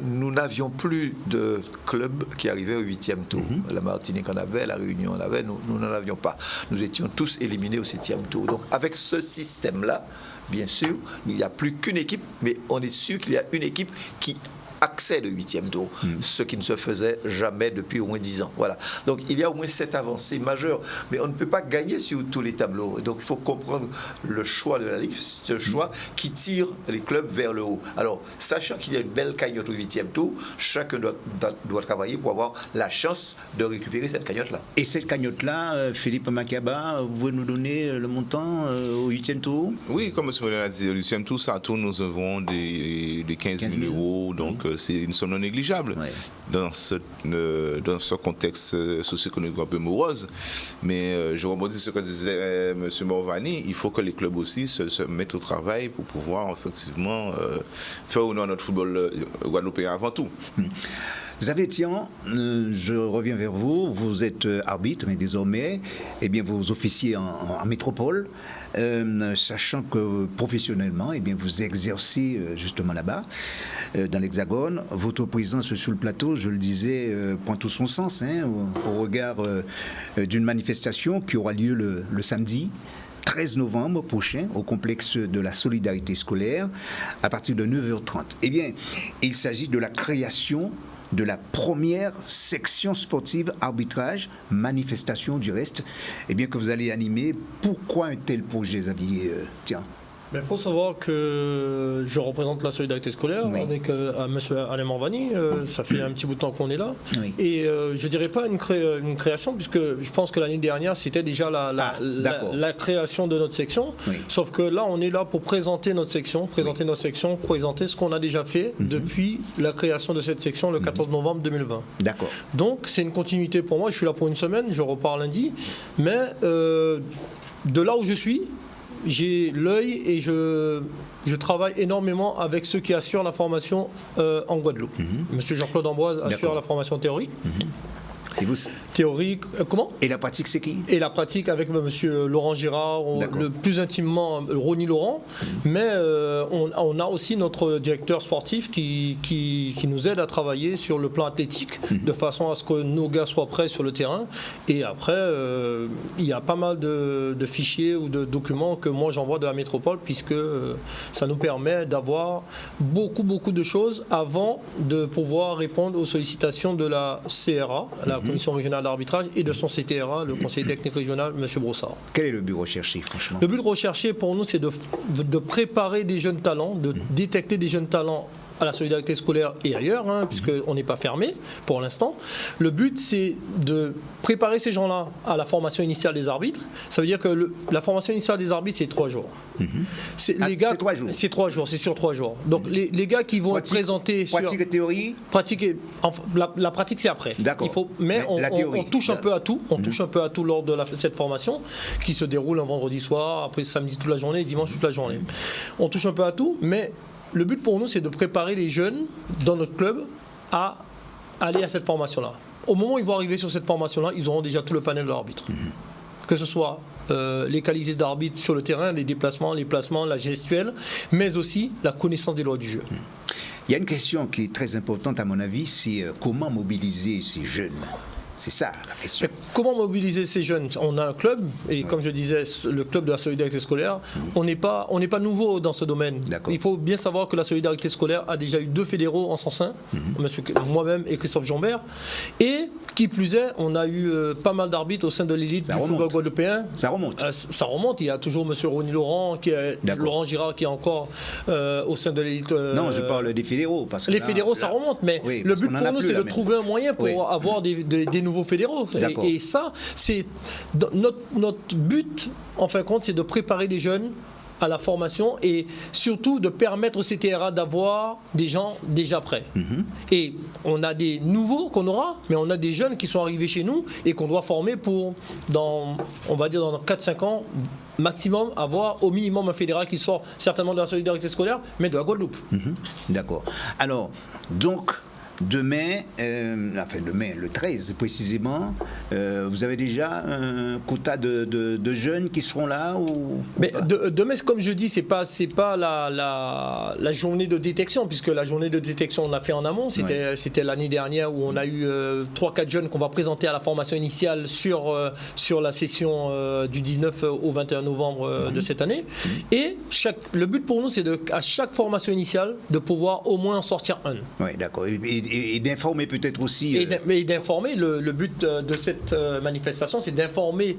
nous n'avions plus de clubs qui arrivaient au 8e tour. La Martinique en avait, la Réunion en avait, nous n'en avions pas. Nous étions tous éliminés au 7e tour. Donc, avec ce système-là, bien sûr, il n'y a plus qu'une équipe, mais on est sûr qu'il y a une équipe qui accède au 8e tour, ce qui ne se faisait jamais depuis au moins 10 ans. Voilà. Donc il y a au moins cette avancée majeure, mais on ne peut pas gagner sur tous les tableaux. Donc il faut comprendre le choix de la Ligue, ce choix qui tire les clubs vers le haut. Alors, sachant qu'il y a une belle cagnotte au 8e tour, chacun doit travailler pour avoir la chance de récupérer cette cagnotte-là. Et cette cagnotte-là, Philippe Makiaba, vous pouvez nous donner le montant au 8e tour ? Oui, comme M. Moulin l'a dit, au 8e tour, ça tourne, nous avons des 15 000 €, donc c'est une somme non négligeable dans ce contexte socio-économique un peu morose. Mais je rebondis sur ce que disait M. Morvani, il faut que les clubs aussi se mettent au travail pour pouvoir effectivement faire honneur à notre football guadeloupéen avant tout. Xavier Thian, je reviens vers vous. Vous êtes arbitre et désormais, eh bien, vous officiez en métropole, sachant que professionnellement, eh bien, vous exercez justement là-bas, dans l'Hexagone. Votre présence sur le plateau, je le disais, prend tout son sens au regard d'une manifestation qui aura lieu le samedi 13 novembre prochain au complexe de la solidarité scolaire à partir de 9h30. Eh bien, il s'agit de la création de la première section sportive arbitrage, manifestation du reste, eh bien, que vous allez animer. Pourquoi un tel projet, Xavier Thian ? Il faut savoir que je représente la solidarité scolaire avec M. Alain Morvani. Ça fait un petit bout de temps qu'on est là. Oui. Et je ne dirais pas une création, puisque je pense que l'année dernière, c'était déjà la création de notre section. Oui. Sauf que là, on est là pour présenter notre section, présenter ce qu'on a déjà fait depuis la création de cette section le 14 novembre 2020. D'accord. Donc, c'est une continuité pour moi. Je suis là pour une semaine, je repars lundi. Mais de là où je suis, j'ai l'œil et je travaille énormément avec ceux qui assurent la formation en Guadeloupe. Monsieur Jean-Claude Ambroise assure la formation théorique. Et vous, théorique. Comment? et la pratique, c'est qui? Et la pratique avec M. Laurent Girard, le plus intimement Ronny Laurent, mais on a aussi notre directeur sportif qui nous aide à travailler sur le plan athlétique, de façon à ce que nos gars soient prêts sur le terrain. Et après, il y a pas mal de fichiers ou de documents que moi j'envoie de la métropole, puisque ça nous permet d'avoir beaucoup de choses avant de pouvoir répondre aux sollicitations de la CRA, la Commission régionale d'arbitrage, et de son CTRA, le conseiller technique régional, M. Brossard. Quel est le but recherché, franchement? Le but recherché pour nous, c'est de préparer des jeunes talents, de détecter des jeunes talents à la solidarité scolaire et ailleurs, puisqu'on n'est pas fermé pour l'instant. Le but, c'est de préparer ces gens-là à la formation initiale des arbitres. Ça veut dire que la formation initiale des arbitres, c'est 3 jours. C'est 3 jours? C'est 3 jours, c'est sur 3 jours. Donc les gars qui vont être présentés sur... Pratique et théorie? La pratique, c'est après. D'accord. Mais on touche un peu à tout. On touche un peu à tout lors de cette formation qui se déroule un vendredi soir, après samedi toute la journée, dimanche toute la journée. On touche un peu à tout, mais le but pour nous, c'est de préparer les jeunes dans notre club à aller à cette formation-là. Au moment où ils vont arriver sur cette formation-là, ils auront déjà tout le panel de l'arbitre. Que ce soit les qualités d'arbitre sur le terrain, les déplacements, les placements, la gestuelle, mais aussi la connaissance des lois du jeu. Il y a une question qui est très importante à mon avis, c'est comment mobiliser ces jeunes. C'est ça la question. Et comment mobiliser ces jeunes? On a un club, et comme je disais, le club de la solidarité scolaire, on n'est pas nouveau dans ce domaine. Il faut bien savoir que la solidarité scolaire a déjà eu 2 fédéraux en son sein, moi-même et Christophe Jombert, et qui plus est, on a eu pas mal d'arbitres au sein de l'élite du football guadeloupéen. Ça remonte. Ça remonte. Il y a toujours M. Ronny Laurent, Laurent Girard qui est encore au sein de l'élite. Non, je parle des fédéraux. Parce que les fédéraux, ça remonte, mais le but pour nous, c'est de trouver un moyen pour avoir des nouveaux fédéraux. Et ça, c'est notre but, en fin de compte, c'est de préparer des jeunes à la formation et surtout de permettre au CTRA d'avoir des gens déjà prêts. Et on a des nouveaux qu'on aura, mais on a des jeunes qui sont arrivés chez nous et qu'on doit former pour, on va dire dans 4-5 ans, maximum, avoir au minimum un fédéral qui sort certainement de la solidarité scolaire, mais de la Guadeloupe. D'accord. Alors, donc, demain, le 13 précisément, vous avez déjà un quota de jeunes qui seront là Mais demain, comme je dis, c'est pas la journée de détection, puisque la journée de détection on a fait en amont. C'était l'année dernière où on a eu 3-4 jeunes qu'on va présenter à la formation initiale sur la session du 19 au 21 novembre de cette année. Et le but pour nous, c'est à chaque formation initiale de pouvoir au moins en sortir un. Oui, d'accord. Et d'informer peut-être aussi... Et d'informer, le but de cette manifestation, c'est d'informer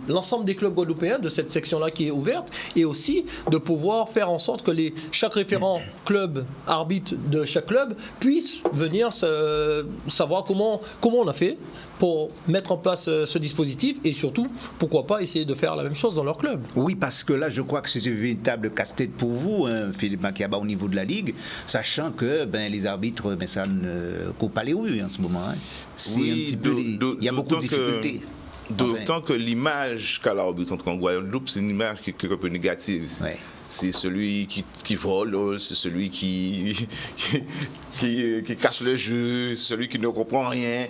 l'ensemble des clubs guadeloupéens de cette section-là qui est ouverte, et aussi de pouvoir faire en sorte que chaque référent club, arbitre de chaque club, puisse venir savoir comment on a fait pour mettre en place ce dispositif, et surtout, pourquoi pas essayer de faire la même chose dans leur club. Oui, parce que là, je crois que c'est un véritable casse-tête pour vous, Philippe Makiaba, au niveau de la Ligue, sachant que les arbitres, ça ne court pas les rues en ce moment. C'est un petit peu... Il y a beaucoup de difficultés. D'autant que l'image qu'a l'arbitre en Guadeloupe, c'est une image qui est un peu négative. Ouais. C'est celui qui vole, c'est celui qui casse le jeu, celui qui ne comprend rien.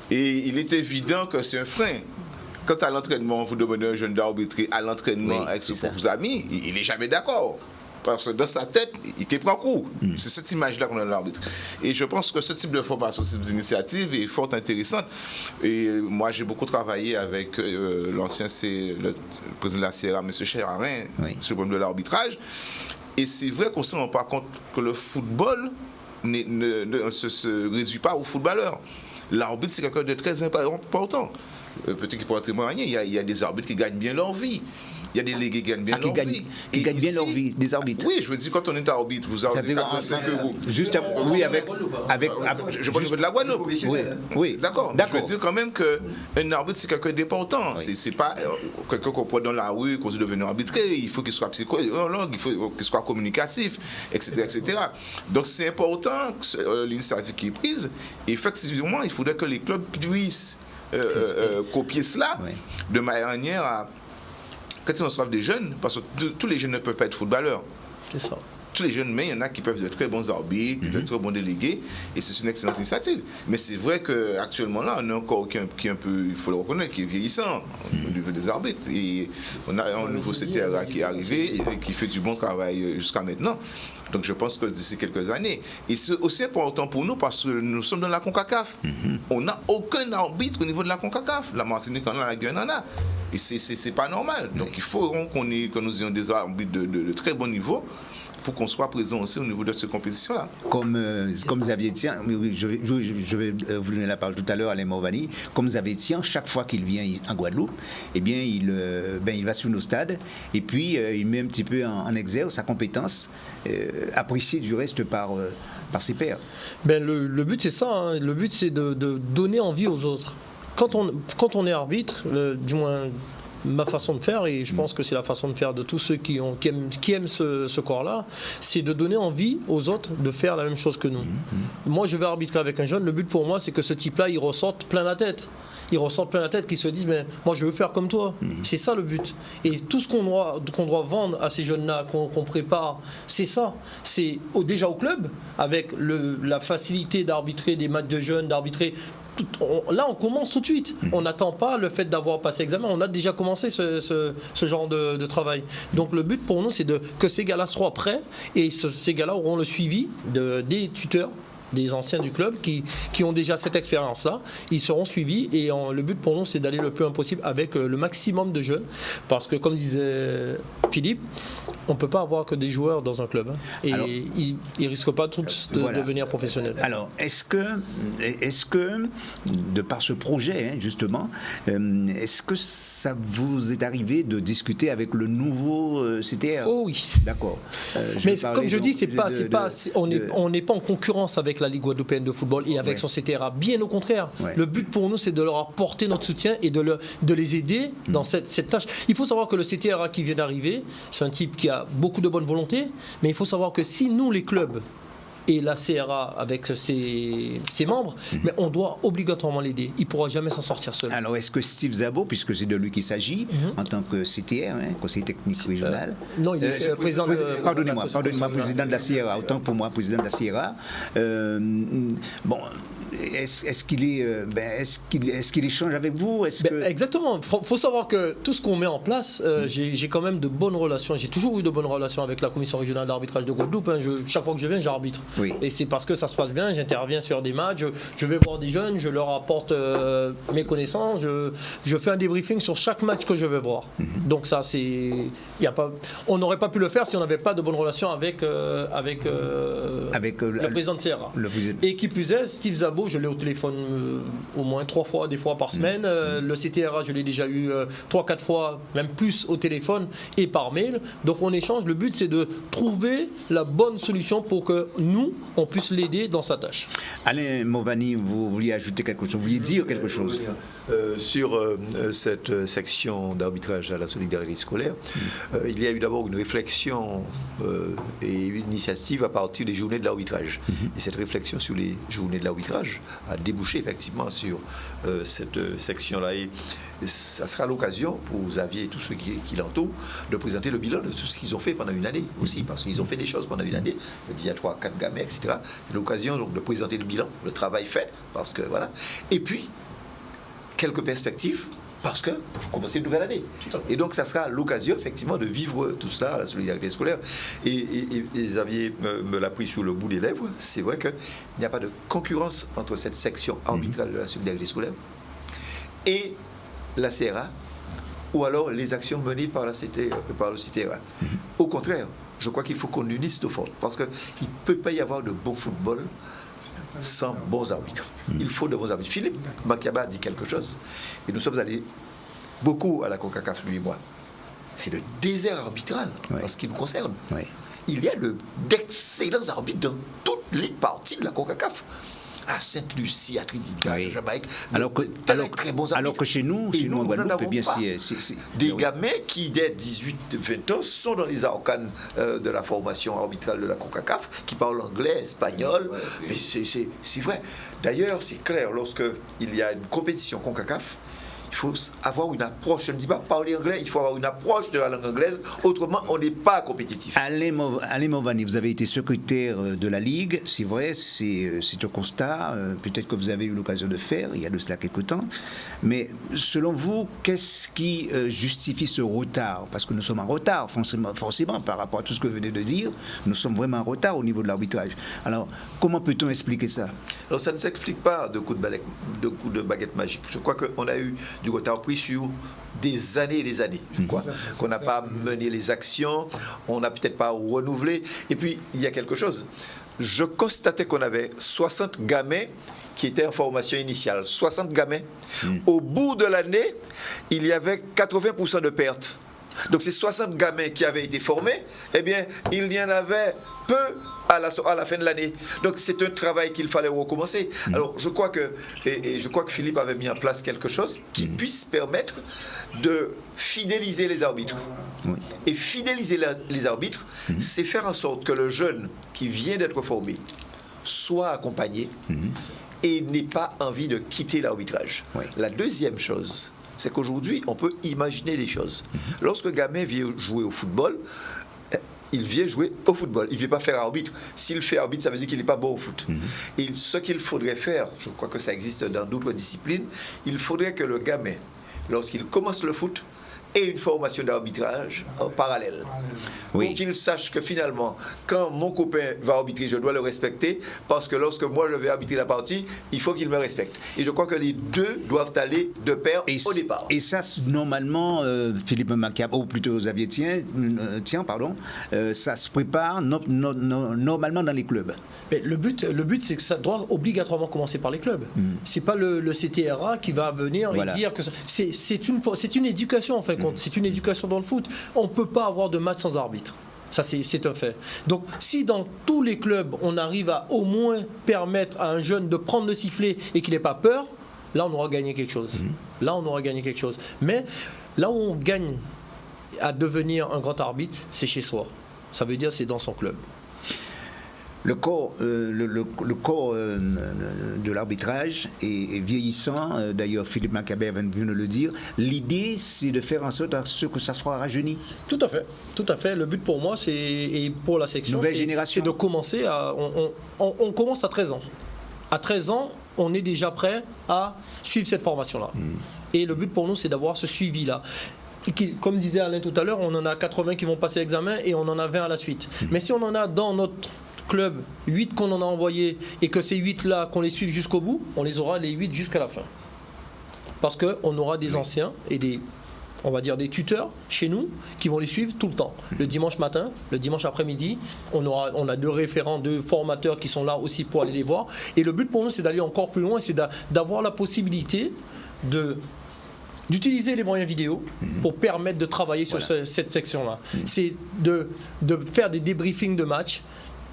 Et il est évident que c'est un frein. Quand à l'entraînement, vous demandez à un jeune d'arbitrer à l'entraînement avec ses propres amis, il n'est jamais d'accord. Parce que dans sa tête, il prend coup. C'est cette image-là qu'on a de l'arbitre. Et je pense que ce type de formation, ce type d'initiative est fort intéressante. Et moi, j'ai beaucoup travaillé avec le président de la CRA, M. Cherarin, sur le problème de l'arbitrage. Et c'est vrai qu'on ne se rend pas compte que le football ne se réduit pas aux footballeurs. L'arbitre, c'est quelqu'un de très important. Peut-être qu'il pourra témoigner, il y a des arbitres qui gagnent bien leur vie. Il y a des délégués qui gagnent bien leur vie. Qui gagnent bien leur vie, des arbitres. Oui, je veux dire, quand on est arbitre, vous avez 45 euros. Juste, oui, avec je parle de la Guadeloupe. Oui, d'accord. Je veux dire quand même qu'un arbitre, c'est quelqu'un d'important. C'est pas quelqu'un qu'on prend dans la rue, qu'on se devient arbitrer. Il faut qu'il soit psychologue, il faut qu'il soit communicatif, etc., etc. Donc c'est important que l'initiative qui est prise. Et effectivement, il faudrait que les clubs puissent copier cela de manière à... Quand on se trouve des jeunes, parce que tous les jeunes ne peuvent pas être footballeurs. C'est ça. tous les jeunes, mais il y en a qui peuvent être de très bons arbitres, de très bons délégués, et c'est une excellente initiative. Mais c'est vrai qu'actuellement, là, on a encore qui est un peu, il faut le reconnaître, qui est vieillissant au niveau des arbitres. Et on a un nouveau CTRA qui est arrivé et qui fait du bon travail jusqu'à maintenant. Donc je pense que d'ici quelques années. Et c'est aussi important pour nous parce que nous sommes dans la CONCACAF. On n'a aucun arbitre au niveau de la CONCACAF. La Martinique en a, la Guyane en a. Et c'est pas normal. Donc il faut que nous ayons des arbitres de très bon niveau pour qu'on soit présent aussi au niveau de cette compétition-là. Comme Xavier Thian, je vais vous donner la parole tout à l'heure, Alain Morvani, comme Xavier Thian, chaque fois qu'il vient en Guadeloupe, eh bien, il va sur nos stades et puis il met un petit peu en exergue sa compétence, appréciée du reste par ses pairs. Le but c'est ça, hein. Le but c'est de donner envie aux autres. Quand on est arbitre, du moins ma façon de faire, et je pense que c'est la façon de faire de tous ceux qui aiment ce corps-là, c'est de donner envie aux autres de faire la même chose que nous. Moi, je vais arbitrer avec un jeune, le but pour moi, c'est que ce type-là, il ressorte plein la tête. Ils ressortent plein la tête, qu'ils se disent, mais moi, je veux faire comme toi. C'est ça le but. Et tout ce qu'on doit vendre à ces jeunes-là, qu'on prépare, c'est ça. C'est déjà au club, avec la facilité d'arbitrer des matchs de jeunes, d'arbitrer. Là, on commence tout de suite. On n'attend pas le fait d'avoir passé l'examen. On a déjà commencé ce genre de travail. Donc, le but pour nous, c'est que ces gars-là soient prêts et ces gars-là auront le suivi des tuteurs, des anciens du club qui ont déjà cette expérience-là. Ils seront suivis et le but pour nous, c'est d'aller le plus loin possible avec le maximum de jeunes. Parce que, comme disait Philippe, on ne peut pas avoir que des joueurs dans un club. Hein. Et alors, ils ne risquent pas tous de devenir professionnels. Alors, est-ce que de par ce projet, justement, est-ce que ça vous est arrivé de discuter avec le nouveau CTR? Oh oui. D'accord. Mais comme je dis, on n'est pas en concurrence avec la Ligue guadeloupéenne de football et avec son CTRA. Bien au contraire. Ouais. Le but pour nous, c'est de leur apporter notre soutien et de les aider dans cette tâche. Il faut savoir que le CTRA qui vient d'arriver, c'est un type qui a beaucoup de bonne volonté, mais il faut savoir que si nous, les clubs, et la CRA avec ses membres, mais on doit obligatoirement l'aider. Il ne pourra jamais s'en sortir seul. Alors, est-ce que Steve Zabo, puisque c'est de lui qu'il s'agit, en tant que CTR, Conseil technique régional... non, il est président de... Pardonnez-moi, président de la CRA, autant pour moi, président de la CRA. Est-ce qu'il échange avec vous? Exactement. Il faut savoir que tout ce qu'on met en place, j'ai quand même de bonnes relations. J'ai toujours eu de bonnes relations avec la commission régionale d'arbitrage de Guadeloupe. Chaque fois que je viens, j'arbitre. Oui. Et c'est parce que ça se passe bien. J'interviens sur des matchs. Je vais voir des jeunes. Je leur apporte mes connaissances. Je fais un débriefing sur chaque match que je vais voir. Donc ça, on n'aurait pas pu le faire si on n'avait pas de bonnes relations avec le président de CRA. Et qui plus est, Steve Zabo, je l'ai au téléphone au moins 3 fois, des fois par semaine. Le CTRA, je l'ai déjà eu 3-4 fois, même plus au téléphone et par mail. Donc on échange. Le but, c'est de trouver la bonne solution pour que nous, on puisse l'aider dans sa tâche. Alain Morvani, vous vouliez ajouter quelque chose? Vous vouliez dire quelque chose? Sur cette section d'arbitrage à la solidarité scolaire, il y a eu d'abord une réflexion et une initiative à partir des journées de l'arbitrage. Et cette réflexion sur les journées de l'arbitrage a débouché effectivement sur cette section-là. Et ça sera l'occasion pour Xavier et tous ceux qui l'entourent de présenter le bilan de tout ce qu'ils ont fait pendant une année aussi, parce qu'ils ont fait des choses pendant une année. Il y a 3-4 gamins, etc. C'est l'occasion donc de présenter le bilan, le travail fait, parce que voilà. Et puis quelques perspectives, parce que vous commencez une nouvelle année. Et donc, ça sera l'occasion, effectivement, de vivre tout cela à la solidarité scolaire. Et Xavier me l'a pris sur le bout des lèvres. C'est vrai qu'il n'y a pas de concurrence entre cette section arbitrale de la solidarité scolaire et la CRA, ou alors les actions menées par le CTRA. Au contraire, je crois qu'il faut qu'on unisse nos forces, parce qu'il ne peut pas y avoir de bon football sans bons arbitres. Il faut de bons arbitres. Philippe Makiaba a dit quelque chose, et nous sommes allés beaucoup à la CONCACAF, lui et moi. C'est le désert arbitral, en ce qui nous concerne. Il y a d'excellents arbitres dans toutes les parties de la CONCACAF. À Sainte-Lucie, à Trinidad, à Jamaïque, très bons arbitres. Alors que chez nous en Guadeloupe, bien des gamins qui, dès 18-20 ans, sont dans les arcanes de la formation arbitrale de la CONCACAF, qui parlent anglais, espagnol. Mais c'est vrai. D'ailleurs, c'est clair, lorsqu'il y a une compétition CONCACAF, il faut avoir une approche. Je ne dis pas parler anglais, il faut avoir une approche de la langue anglaise, autrement on n'est pas compétitif. Alain Movani, vous avez été secrétaire de la Ligue, c'est vrai, c'est un constat, peut-être que vous avez eu l'occasion de faire, il y a de cela quelques temps, mais selon vous, qu'est-ce qui justifie ce retard? Parce que nous sommes en retard, forcément, par rapport à tout ce que vous venez de dire, nous sommes vraiment en retard au niveau de l'arbitrage. Alors, comment peut-on expliquer ça? Alors, ça ne s'explique pas de coups de baguette magique. Je crois qu'on a eu du retard pris sur des années et des années. Je crois qu'on n'a pas mené les actions, on n'a peut-être pas renouvelé. Et puis, il y a quelque chose. Je constatais qu'on avait 60 gamins qui étaient en formation initiale. 60 gamins. Au bout de l'année, il y avait 80% de pertes. Donc ces 60 gamins qui avaient été formés, eh bien, il y en avait peu à la fin de l'année. Donc c'est un travail qu'il fallait recommencer. Alors je crois que Philippe avait mis en place quelque chose qui puisse permettre de fidéliser les arbitres. Oui. Et fidéliser les arbitres, c'est faire en sorte que le jeune qui vient d'être formé soit accompagné et n'ait pas envie de quitter l'arbitrage. Oui. La deuxième chose, c'est qu'aujourd'hui, on peut imaginer les choses. Lorsque gamin vient jouer au football, il vient jouer au football. Il ne vient pas faire arbitre. S'il fait arbitre, ça veut dire qu'il n'est pas bon au foot. Et ce qu'il faudrait faire, je crois que ça existe dans d'autres disciplines, il faudrait que le gamin, lorsqu'il commence le foot, ait une formation d'arbitrage en parallèle. Oui. Pour qu'il sache que finalement, quand mon copain va arbitrer, je dois le respecter, parce que lorsque moi je vais arbitrer la partie, il faut qu'il me respecte. Et je crois que les deux doivent aller de pair au départ. Et ça, normalement, Philippe Macab, ou plutôt Xavier ça se prépare normalement dans les clubs. Mais le but, c'est que ça doit obligatoirement commencer par les clubs. C'est pas le CTRA qui va venir et dire que c'est une éducation en fait. C'est une éducation dans le foot. On ne peut pas avoir de match sans arbitre. Ça, c'est un fait. Donc, si dans tous les clubs, on arrive à au moins permettre à un jeune de prendre le sifflet et qu'il n'ait pas peur, là, on aura gagné quelque chose. Mais là où on gagne à devenir un grand arbitre, c'est chez soi. Ça veut dire c'est dans son club. Le corps de l'arbitrage est vieillissant. D'ailleurs, Philippe Macabé vient de le dire. L'idée, c'est de faire en sorte à ce que ça soit rajeuni. Tout à fait. Le but pour moi, et pour la section, c'est de commencer à... On commence à 13 ans. À 13 ans, on est déjà prêt à suivre cette formation-là. Et le but pour nous, c'est d'avoir ce suivi-là. Comme disait Alain tout à l'heure, on en a 80 qui vont passer l'examen et on en a 20 à la suite. Mais si on en a dans notre club 8 qu'on en a envoyés et que ces 8-là, qu'on les suive jusqu'au bout, on les aura les 8 jusqu'à la fin. Parce qu'on aura des anciens et des tuteurs chez nous qui vont les suivre tout le temps. Le dimanche matin, le dimanche après-midi, on a 2 référents, 2 formateurs qui sont là aussi pour aller les voir. Et le but pour nous, c'est d'aller encore plus loin, c'est d'avoir la possibilité d'utiliser les moyens vidéo pour permettre de travailler sur cette section-là. C'est de faire des débriefings de match,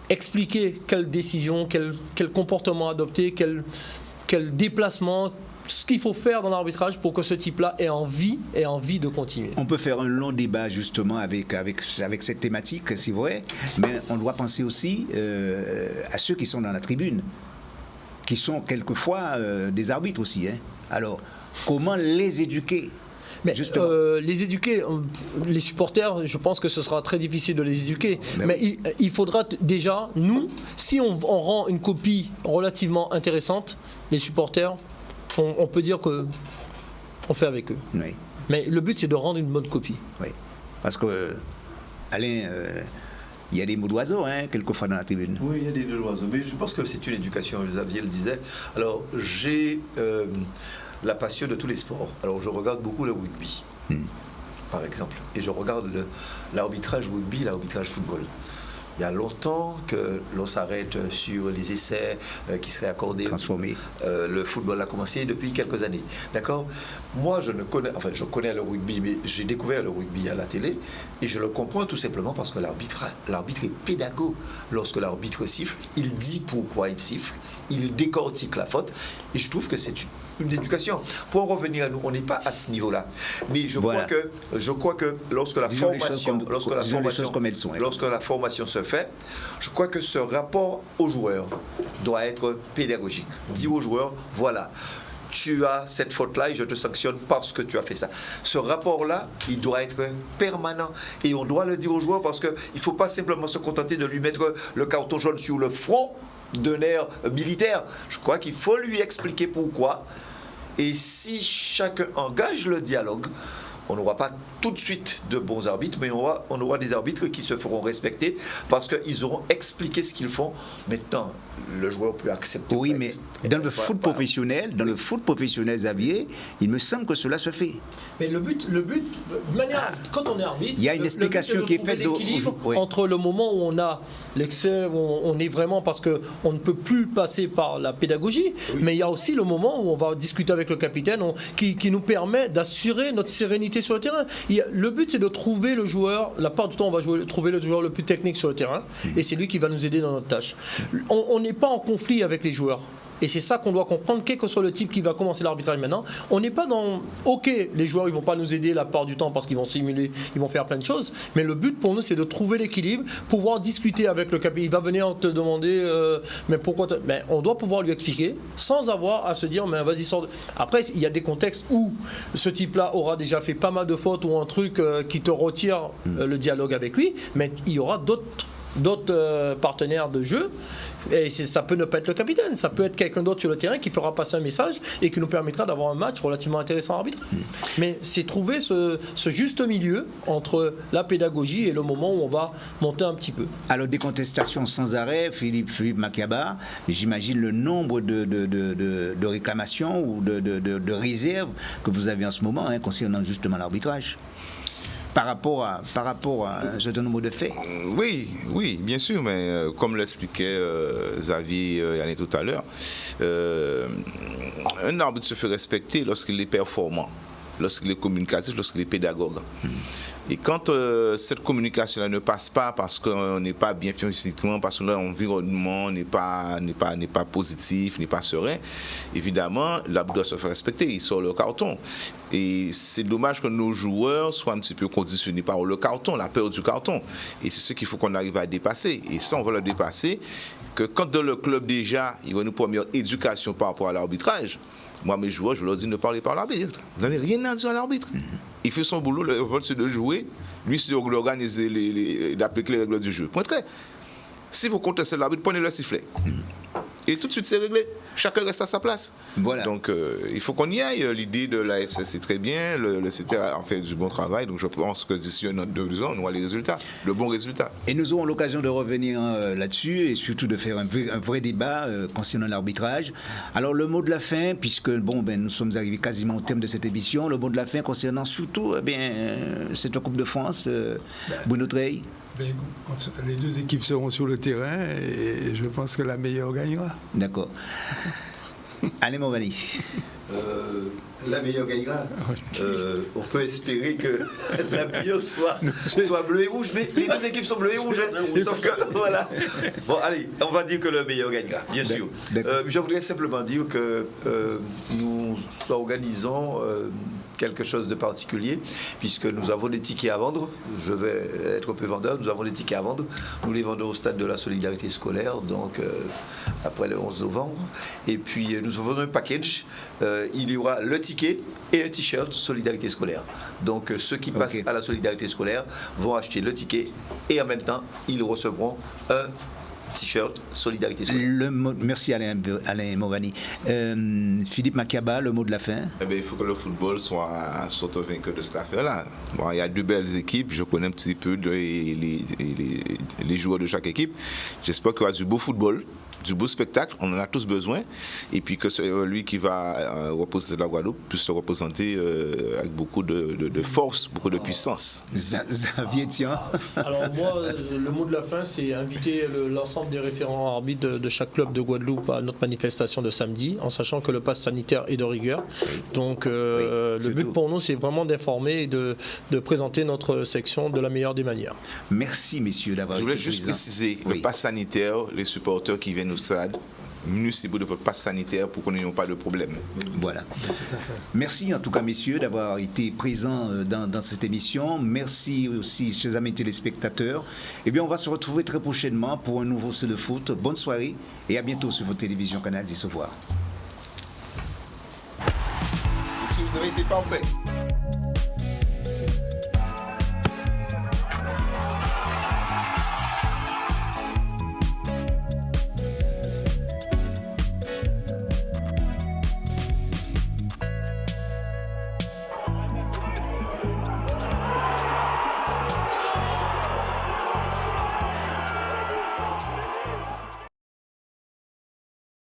expliquer quelle décision, quel comportement adopter, quel déplacement, ce qu'il faut faire dans l'arbitrage pour que ce type-là ait envie de continuer. On peut faire un long débat justement avec cette thématique, c'est vrai, mais on doit penser aussi à ceux qui sont dans la tribune, qui sont quelquefois des arbitres aussi. Alors, comment les éduquer ? Mais les éduquer, les supporters, je pense que ce sera très difficile de les éduquer. Mais il faudra déjà, nous, si on rend une copie relativement intéressante, les supporters, on peut dire qu'on fait avec eux. Oui. Mais le but, c'est de rendre une bonne copie. Oui, parce que, Alain, il y a des mots d'oiseau, quelquefois dans la tribune. Oui, il y a des mots d'oiseau, mais je pense que c'est une éducation, Xavier le disait. Alors, j'ai... la passion de tous les sports. Alors je regarde beaucoup le rugby, par exemple, et je regarde l'arbitrage rugby, l'arbitrage football. Il y a longtemps que l'on s'arrête sur les essais qui seraient accordés. Transformés. Le football a commencé depuis quelques années. D'accord ? Moi, je connais le rugby, mais j'ai découvert le rugby à la télé et je le comprends tout simplement parce que l'arbitre est pédagogue. Lorsque l'arbitre siffle, il dit pourquoi il siffle, il décortique la faute et je trouve que c'est une éducation. Pour en revenir à nous, on n'est pas à ce niveau-là. Mais je crois que lorsque la formation se fait, je crois que ce rapport aux joueurs doit être pédagogique. Dis aux joueurs, voilà, tu as cette faute-là et je te sanctionne parce que tu as fait ça. Ce rapport-là, il doit être permanent et on doit le dire aux joueurs parce qu'il ne faut pas simplement se contenter de lui mettre le carton jaune sur le front d'un air militaire. Je crois qu'il faut lui expliquer pourquoi. Et si chacun engage le dialogue, on n'aura pas tout de suite de bons arbitres, mais on aura des arbitres qui se feront respecter parce qu'ils auront expliqué ce qu'ils font. Maintenant, le joueur peut accepter. Oui, mais dans le foot professionnel, Xavier, il me semble que cela se fait. Mais le but, de manière, quand on est arbitre, il y a une explication qui est faite l'équilibre entre le moment où on a l'excès, où on est vraiment parce qu'on ne peut plus passer par la pédagogie, mais il y a aussi le moment où on va discuter avec le capitaine qui nous permet d'assurer notre sérénité sur le terrain. Le but, c'est de trouver le joueur. La part du temps, on va trouver le joueur le plus technique sur le terrain, et c'est lui qui va nous aider dans notre tâche. On n'est pas en conflit avec les joueurs. Et c'est ça qu'on doit comprendre, quel que soit le type qui va commencer l'arbitrage maintenant. On n'est pas dans... Ok, les joueurs, ils ne vont pas nous aider la part du temps parce qu'ils vont simuler, ils vont faire plein de choses. Mais le but pour nous, c'est de trouver l'équilibre, pouvoir discuter avec le capitaine. Il va venir te demander, mais pourquoi... Mais on doit pouvoir lui expliquer sans avoir à se dire, mais vas-y, sors... Après, il y a des contextes où ce type-là aura déjà fait pas mal de fautes ou un truc qui te retire le dialogue avec lui. Mais il y aura d'autres partenaires de jeu. Et ça peut ne pas être le capitaine, ça peut être quelqu'un d'autre sur le terrain qui fera passer un message et qui nous permettra d'avoir un match relativement intéressant à arbitrer. Mais c'est trouver ce juste milieu entre la pédagogie et le moment où on va monter un petit peu. Alors, des contestations sans arrêt, Philippe Makiaba, j'imagine le nombre de réclamations ou de réserves que vous avez en ce moment concernant justement l'arbitrage. Par rapport à un certain nombre de faits. Oui, bien sûr, mais comme l'expliquait Xavier Yanné tout à l'heure, un arbitre se fait respecter lorsqu'il est performant, lorsqu'il est communicatif, lorsqu'il est pédagogue. Et quand cette communication ne passe pas parce qu'on n'est pas bien physiquement, parce que l'environnement n'est pas positif, n'est pas serein, évidemment, l'arbitre doit se faire respecter, il sort le carton. Et c'est dommage que nos joueurs soient un petit peu conditionnés par le carton, la peur du carton. Et c'est ce qu'il faut qu'on arrive à dépasser. Et ça, on va le dépasser, que quand dans le club déjà, il va nous promettre éducation par rapport à l'arbitrage. Moi, mes joueurs, je leur dis ne parlez pas à l'arbitre. Vous n'avez rien à dire à l'arbitre. Il fait son boulot, le rôle c'est de jouer, lui c'est d'organiser, d'appliquer les règles du jeu. Point très. Si vous contestez l'arbitre, prenez le sifflet. Et tout de suite c'est réglé. Chacun reste à sa place. Voilà. Donc il faut qu'on y aille. L'idée de l'ASS c'est très bien, le CT a fait du bon travail. Donc je pense que d'ici un an, 2 ans, on aura les résultats, le bon résultat. Et nous aurons l'occasion de revenir là-dessus et surtout de faire un vrai débat concernant l'arbitrage. Alors le mot de la fin, puisque nous sommes arrivés quasiment au terme de cette émission, le mot de la fin concernant surtout cette Coupe de France, Bruno Treille. Les deux équipes seront sur le terrain et je pense que la meilleure gagnera. D'accord. Allez, Movani. La meilleure gagnera. On peut espérer que la meilleure soit bleu et rouge, mais les deux équipes sont bleues et rouges. Sauf que, voilà. Bon, allez, on va dire que le meilleur gagnera, bien sûr. Je voudrais simplement dire que nous organisons quelque chose de particulier, puisque nous avons des tickets à vendre. Je vais être un peu vendeur. Nous avons des tickets à vendre. Nous les vendons au stade de la solidarité scolaire, donc après le 11 novembre. Et puis, nous avons un package. Il y aura le ticket et un t-shirt solidarité scolaire. Donc, ceux qui passent à la solidarité scolaire vont acheter le ticket et en même temps, ils recevront un t-shirt solidarité scolaire. Merci Alain Movani. Philippe Makiaba, le mot de la fin. Il faut que le football soit vainqueur de cette affaire-là. Bon, il y a 2 belles équipes, je connais un petit peu les joueurs de chaque équipe. J'espère qu'il y aura du beau football, du beau spectacle, on en a tous besoin, et puis que lui qui va représenter la Guadeloupe puisse se représenter avec beaucoup de force, beaucoup de puissance. Xavier, tiens. Alors moi, le mot de la fin, c'est inviter l'ensemble des référents arbitres de chaque club de Guadeloupe à notre manifestation de samedi, en sachant que le pass sanitaire est de rigueur. Donc le but pour nous, c'est vraiment d'informer et de présenter notre section de la meilleure des manières. Merci messieurs d'avoir été présents. Je voulais juste préciser, le pass sanitaire, les supporters qui viennent au stade, munissez-vous de votre passe sanitaire pour qu'on n'ait pas de problème. Voilà. Merci en tout cas messieurs d'avoir été présents dans cette émission. Merci aussi chers amis téléspectateurs. Eh bien on va se retrouver très prochainement pour un nouveau C'est le foot. Bonne soirée et à bientôt sur votre télévision Canal 10. Au revoir. Vous avez été parfait.